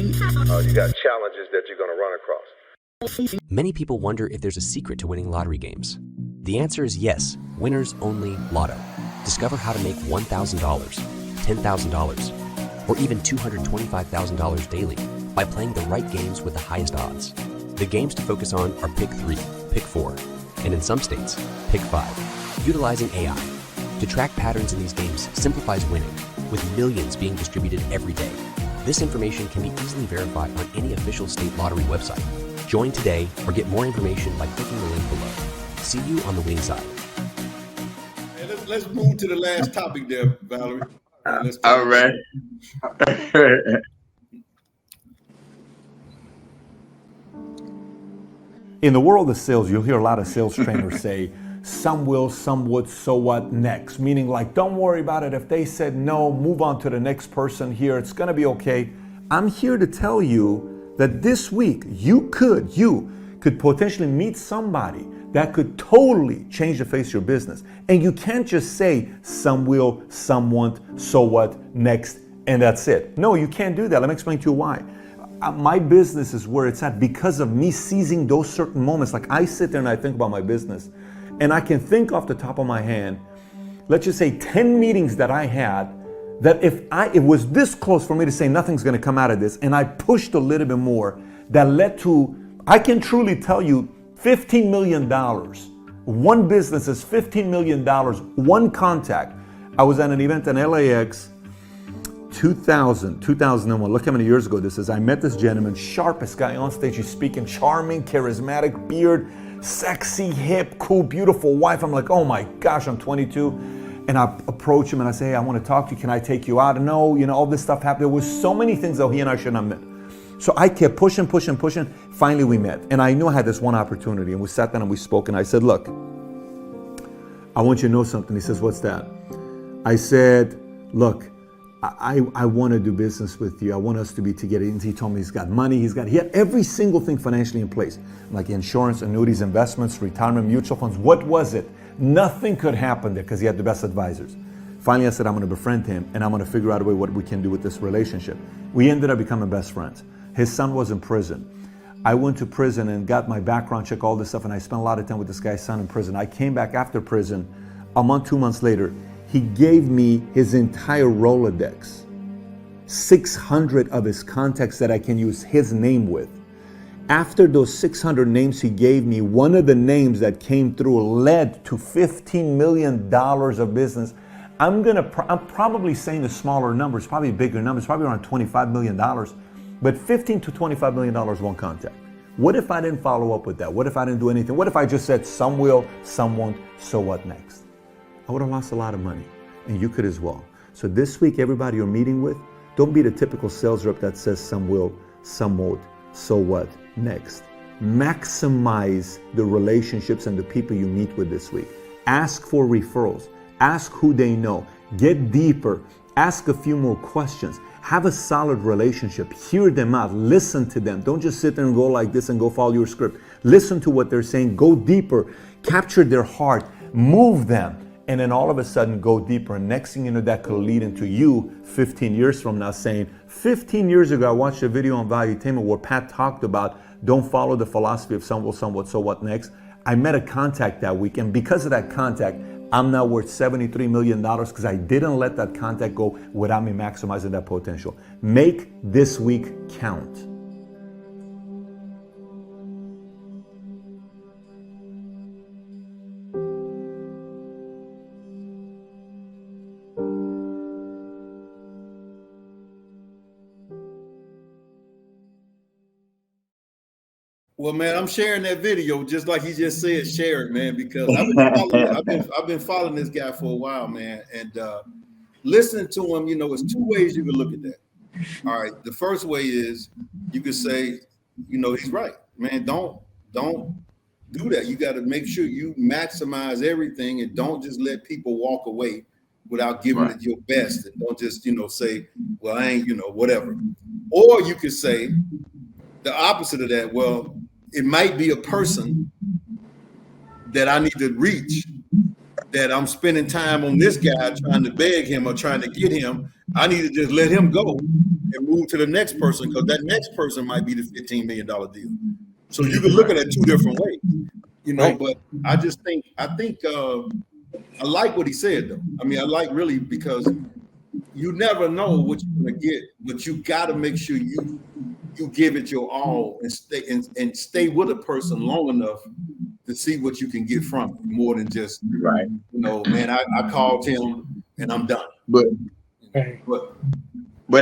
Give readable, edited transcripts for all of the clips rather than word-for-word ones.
You got challenges that you're going to run across. Many people wonder if there's a secret to winning lottery games. The answer is yes, winners only lotto. Discover how to make $1,000, $10,000, or even $225,000 daily by playing the right games with the highest odds. The games to focus on are Pick 3, Pick 4, and in some states, Pick 5. Utilizing AI to track patterns in these games simplifies winning, with millions being distributed every day. This information can be easily verified on any official state lottery website. Join today or get more information by clicking the link below. See you on the winning side. Hey, let's move to the last topic there, Valerie. All right. In the world of sales, you'll hear a lot of sales trainers say, some will, some would, so what next? Meaning like, don't worry about it. If they said no, move on to the next person here. It's gonna be okay. I'm here to tell you that this week, you could potentially meet somebody that could totally change the face of your business. And you can't just say, some will, some won't, so what next, and that's it. No, you can't do that. Let me explain to you why. My business is where it's at because of me seizing those certain moments. Like I sit there and I think about my business, and I can think off the top of my hand, let's just say 10 meetings that I had, that it was this close for me to say nothing's gonna come out of this, and I pushed a little bit more, that led to, I can truly tell you, $15 million. One business is $15 million, one contact. I was at an event in LAX, 2001, look how many years ago this is. I met this gentleman, sharpest guy on stage. He's speaking, charming, charismatic, beard, sexy, hip, cool, beautiful wife. I'm like, oh my gosh, I'm 22. And I approach him and I say, hey, I want to talk to you. Can I take you out? And no, all this stuff happened. There was so many things that he and I shouldn't have met. So I kept pushing. Finally we met. And I knew I had this one opportunity. And we sat down and we spoke. And I said, look, I want you to know something. He says, what's that? I said, look, I want to do business with you. I want us to be together. And he told me he's got money. He had every single thing financially in place, like insurance, annuities, investments, retirement, mutual funds. What was it? Nothing could happen there because he had the best advisors. Finally, I said, I'm going to befriend him and I'm going to figure out a way what we can do with this relationship. We ended up becoming best friends. His son was in prison. I went to prison and got my background check, all this stuff, and I spent a lot of time with this guy's son in prison. I came back after prison, a month, 2 months later. He gave me his entire Rolodex, 600 of his contacts that I can use his name with. After those 600 names he gave me, one of the names that came through led to $15 million of business. I'm probably saying the smaller numbers, probably bigger numbers, probably around $25 million, but $15 to $25 million one contact. What if I didn't follow up with that? What if I didn't do anything? What if I just said, some will, some won't, so what next? I would have lost a lot of money, and you could as well. So this week, everybody you're meeting with, don't be the typical sales rep that says some will, some won't, so what next? Maximize the relationships and the people you meet with this week. Ask for referrals. Ask who they know. Get deeper. Ask a few more questions. Have a solid relationship. Hear them out. Listen to them. Don't just sit there and go like this and go follow your script. Listen to what they're saying. Go deeper. Capture their heart. Move them. And then all of a sudden go deeper. And next thing you know, that could lead into you 15 years from now saying, 15 years ago, I watched a video on Valuetainment where Pat talked about don't follow the philosophy of some will, some what, so what next. I met a contact that week. And because of that contact, I'm now worth $73 million because I didn't let that contact go without me maximizing that potential. Make this week count. Well, man, I'm sharing that video just like he just said, share it, man, because I've been following this guy for a while, man, and listening to him, it's two ways you can look at that. All right, the first way is you could say, he's right, man. Don't do that. You got to make sure you maximize everything and don't just let people walk away without giving it your best, and don't just say, well, I ain't whatever. Or you could say the opposite of that. Well, it might be a person that I need to reach, that I'm spending time on this guy trying to beg him or trying to get him. I need to just let him go and move to the next person, because that next person might be the $15 million deal. So you can look at it two different ways, you know. Right. But I like what he said though. I mean, I like really, because you never know what you're gonna get, but you got to make sure you give it your all and stay with a person long enough to see what you can get from it, more than just right. You know, man, I called him and I'm done. But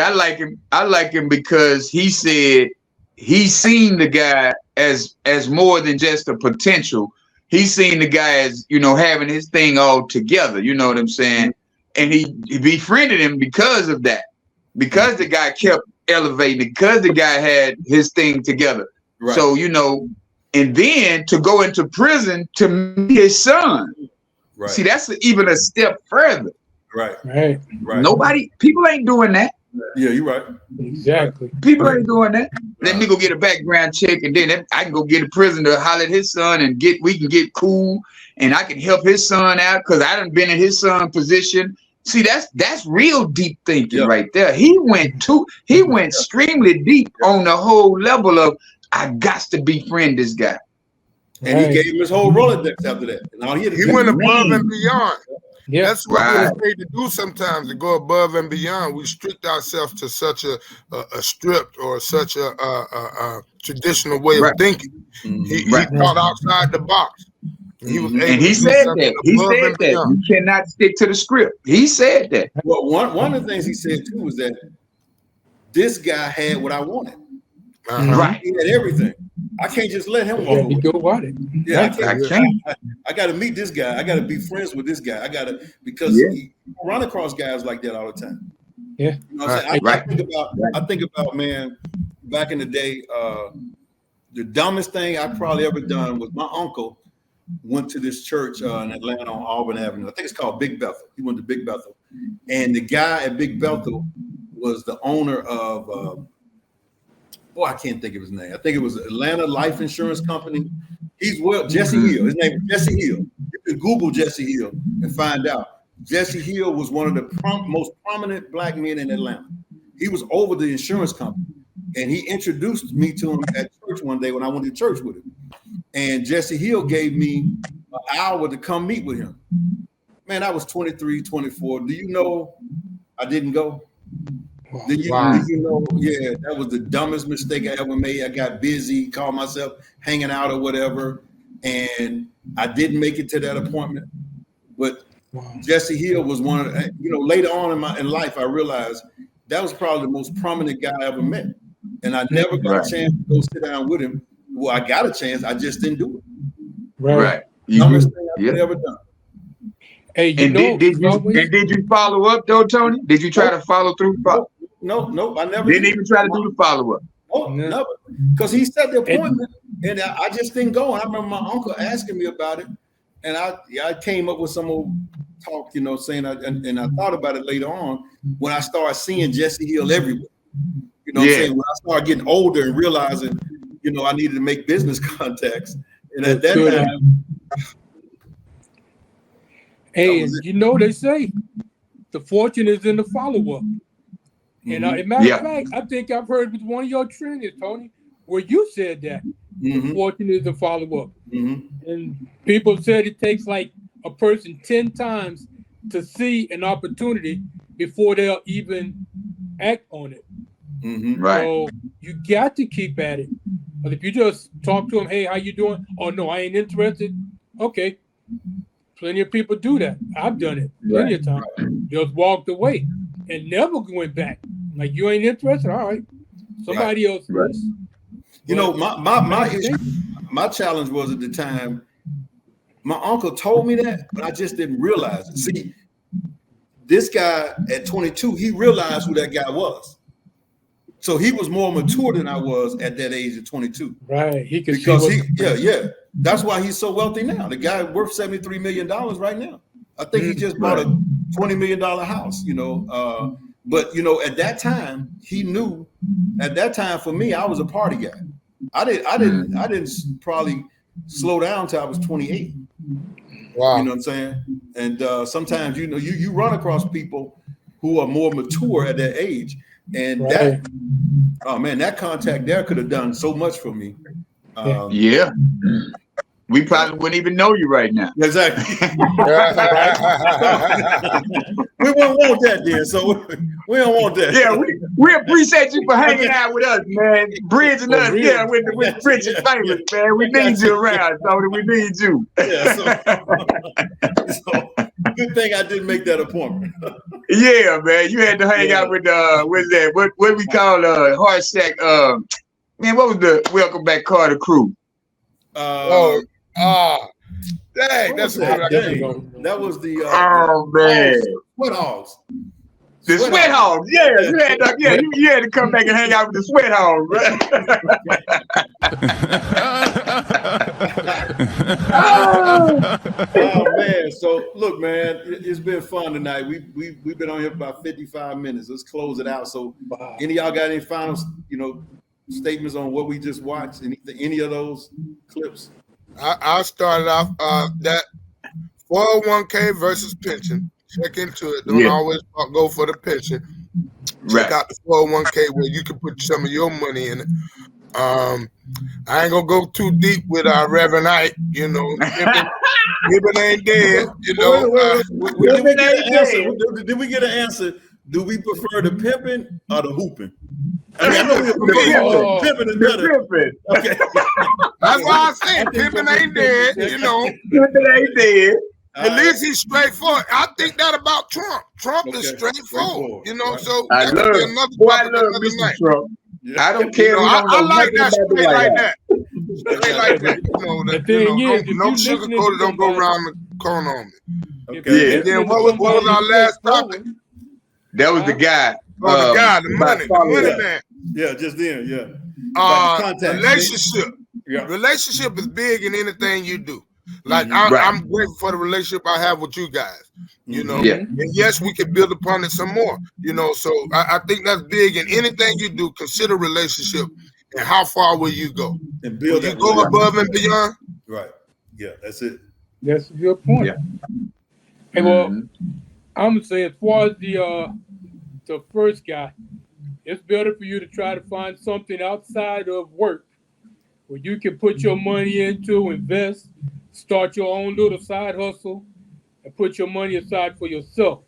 I like him. I like him because he said he's seen the guy as more than just a potential. He's seen the guy as, you know, having his thing all together. You know what I'm saying? And he befriended him because of that, because the guy kept elevating, because the guy had his thing together. Right. So, you know, and then to go into prison to meet his son. Right. See, that's even a step further. Right. People ain't doing that. Yeah, you're right. Exactly. People ain't doing that. Let me go get a background check, and then I can go get a prison to holler at his son, and we can get cool, and I can help his son out because I done been in his son's position. See, that's real deep thinking right there. He went extremely deep on the whole level of, I got to befriend this guy. And he gave him his whole Rolodex after that. And he went above and beyond. Yeah, that's what we're afraid to do sometimes, to go above and beyond. We restrict ourselves to such a stripped or such a traditional way of thinking. He thought outside the box. He said that. You cannot stick to the script. He said that. Well, one of the things he said too was that this guy had what I wanted. Right. He had everything. I can't just let him go. He go about it. Yeah, I can't. I got to meet this guy. I got to be friends with this guy. I got to, because you run across guys like that all the time. Yeah. You know what I'm saying? I think about, man, back in the day, the dumbest thing I probably ever done was my uncle went to this church in Atlanta on Auburn Avenue. I think it's called Big Bethel. He went to Big Bethel. And the guy at Big Bethel was the owner of, I can't think of his name. I think it was Atlanta Life Insurance Company. Jesse Hill. His name is Jesse Hill. You can Google Jesse Hill and find out. Jesse Hill was one of the most prominent black men in Atlanta. He was over the insurance company. And he introduced me to him at church one day when I went to church with him. And Jesse Hill gave me an hour to come meet with him. Man, I was 23, 24. Do you know I didn't go? Did you know? Yeah, that was the dumbest mistake I ever made. I got busy, called myself hanging out or whatever, and I didn't make it to that appointment. But Jesse Hill was one of the, later on in life, I realized that was probably the most prominent guy I ever met. And I never got a chance to go sit down with him. Well, I got a chance, I just didn't do it. Right. Dumbest thing I've ever done. Hey, did you follow up though, Tony? Did you try to follow through? No, I never didn't even try to do the follow-up. Oh, never. Because he set the appointment and I just didn't go. And I remember my uncle asking me about it. And I came up with some old talk, saying, and I thought about it later on when I started seeing Jesse Hill everywhere. You know what I'm saying? When I started getting older and realizing, I needed to make business contacts. And at that time. Hey, they say the fortune is in the follow-up. And as a matter of fact, I think I've heard with one of your trainers, Tony, where you said that the fortune is the follow-up. And people said it takes like a person 10 times to see an opportunity before they'll even act on it. Right. So you got to keep at it. But if you just talk to them, hey, how you doing? Oh, no, I ain't interested. Okay. Plenty of people do that. I've done it plenty of times. Just walked away and never went back. Like, you ain't interested? All right. Somebody else is. My challenge was at the time, my uncle told me that, but I just didn't realize it. See, this guy at 22, he realized who that guy was. So he was more mature than I was at that age of 22. Right. That's why he's so wealthy now. The guy worth $73 million right now. I think he just bought a $20 million house, But at that time, he knew. At that time, for me, I was a party guy. I didn't probably slow down till I was 28. Wow. You know what I'm saying? And sometimes you run across people who are more mature at that age. And that, oh man, that contact there could have done so much for me. Yeah. We probably wouldn't even know you right now. Exactly. We wouldn't want that then, so we don't want that. Yeah, we appreciate you for hanging out with us, man. Bridging us, yeah, with Rich and Famous, man. We need you around, Tony. We need you. Yeah, so good thing I didn't make that appointment. Yeah, man. You had to hang out with what we call Hard Shack. Man, what was the Welcome Back Carter crew? Dang, that's that was the man, Sweat Hogs. The Sweat Hogs, yeah. You had to come back and hang out with the Sweat Hogs, right? Oh man, so look, man, it's been fun tonight. We've been on here for about 55 minutes. Let's close it out. So, any of y'all got any final, statements on what we just watched? Any of those clips? I started off that 401k versus pension. Check into it. Don't always go for the pension. Check out the 401k where you can put some of your money in it. I ain't gonna go too deep with our Reverend Ike. Pimpin' ain't dead. Did we get an answer? Do we prefer the pimping or the hooping? I mean, I know we prefer pimping is better. Okay. That's why I said pimping ain't dead. Pimping ain't dead. At least he's straightforward. I think that about Trump. Trump is straightforward. So I love Mr. night. Trump. Yeah. I don't care. I like that straight like that. Straight like that. No sugarcoated. Don't go around the corner on me. Okay. And then what was our last topic? That was the guy. The money man. Yeah, just then. Yeah. Relationship. Yeah. Relationship is big in anything you do. Like I'm grateful for the relationship I have with you guys, and yes, we can build upon it some more, so I think that's big in anything you do. Consider relationship and how far will you go and build you go above and beyond. Right. Yeah, that's it. That's a good point. Yeah. Hey, well, I'm gonna say as far as the first guy, it's better for you to try to find something outside of work where you can put your money into, invest, start your own little side hustle, and put your money aside for yourself,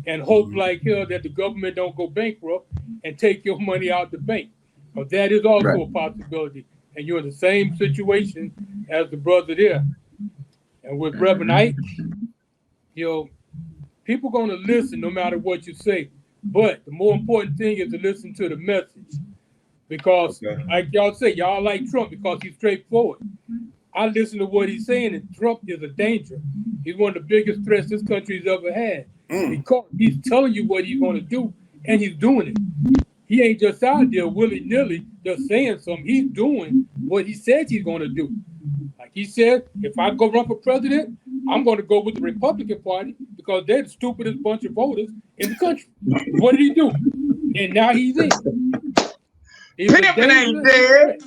and hope like hell that the government don't go bankrupt and take your money out the bank. But that is also a possibility, and you're in the same situation as the brother there. And with Reverend Ike, people gonna listen no matter what you say. But the more important thing is to listen to the message. Because, like y'all say, y'all like Trump because he's straightforward. I listen to what he's saying, and Trump is a danger. He's one of the biggest threats this country's ever had. Because he's telling you what he's going to do, and he's doing it. He ain't just out there willy-nilly just saying something. He's doing what he says he's going to do. Like he said, if I go run for president, I'm going to go with the Republican Party because they're the stupidest bunch of voters in the country. What did he do? And now he's in. Pimpin' ain't dead.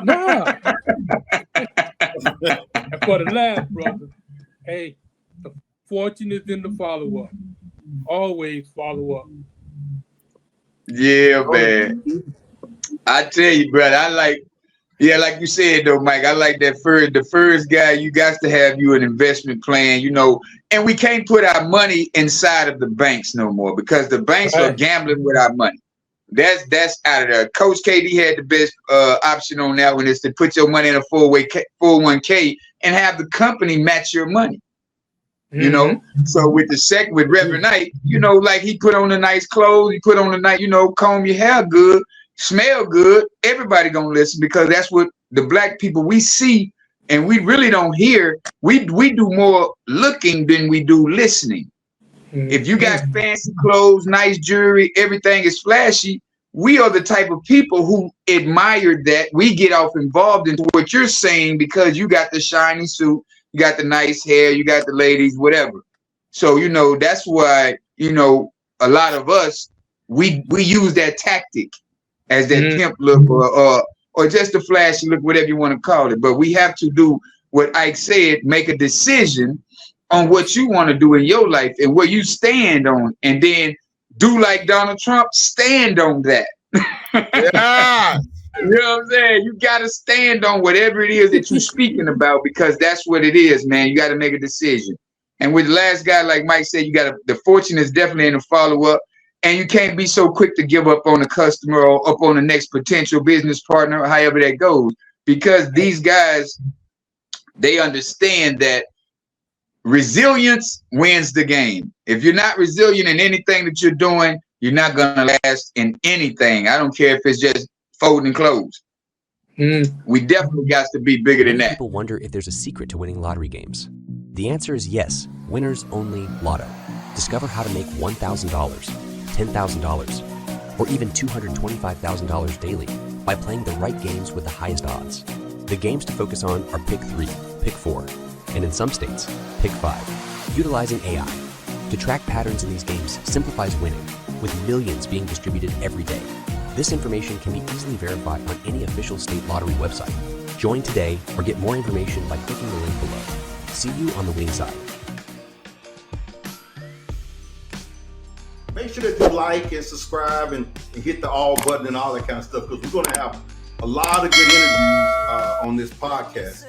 Nah. And for the last, brother, hey, the fortune is in the follow-up. Always follow up. Yeah, man. I tell you, brother, like you said though, Mike, I like that the first guy, you got to have you an investment plan, and we can't put our money inside of the banks no more because the banks are gambling with our money. That's out of there. Coach KD had the best option on that one is to put your money in a 401k and have the company match your money. So with Reverend Knight, like he put on the nice clothes, he put on the nice, comb your hair good, smell good. Everybody gonna listen because that's what the black people we see and we really don't hear. We do more looking than we do listening. If you got fancy clothes, nice jewelry, everything is flashy, we are the type of people who admire that. We get off involved into what you're saying because you got the shiny suit, you got the nice hair, you got the ladies, whatever. So, that's why, a lot of us, we use that tactic as that pimp look or just a flashy look, whatever you want to call it. But we have to do what Ike said, make a decision on what you want to do in your life and where you stand on, and then do like Donald Trump, stand on that. Yeah. You know what I'm saying? You got to stand on whatever it is that you're speaking about, because that's what it is, man. You got to make a decision. And with the last guy, like Mike said, you got to, the fortune is definitely in the follow-up. And you can't be so quick to give up on the customer or up on the next potential business partner, or however that goes, because these guys, they understand that resilience wins the game. If you're not resilient in anything that you're doing, you're not going to last in anything. I don't care if it's just folding clothes. We definitely got to be bigger than Many that. people wonder if there's a secret to winning lottery games. The answer is yes. Winners only Lotto. Discover how to make $1,000, $10,000, or even $225,000 daily by playing the right games with the highest odds. The games to focus on are Pick 3, Pick 4, and in some states, Pick 5. Utilizing AI to track patterns in these games simplifies winning, with millions being distributed every day. This information can be easily verified on any official state lottery website. Join today or get more information by clicking the link below. See you on the winning side. Make sure that you like and subscribe and hit the all button and all that kind of stuff, because we're going to have a lot of good interviews on this podcast.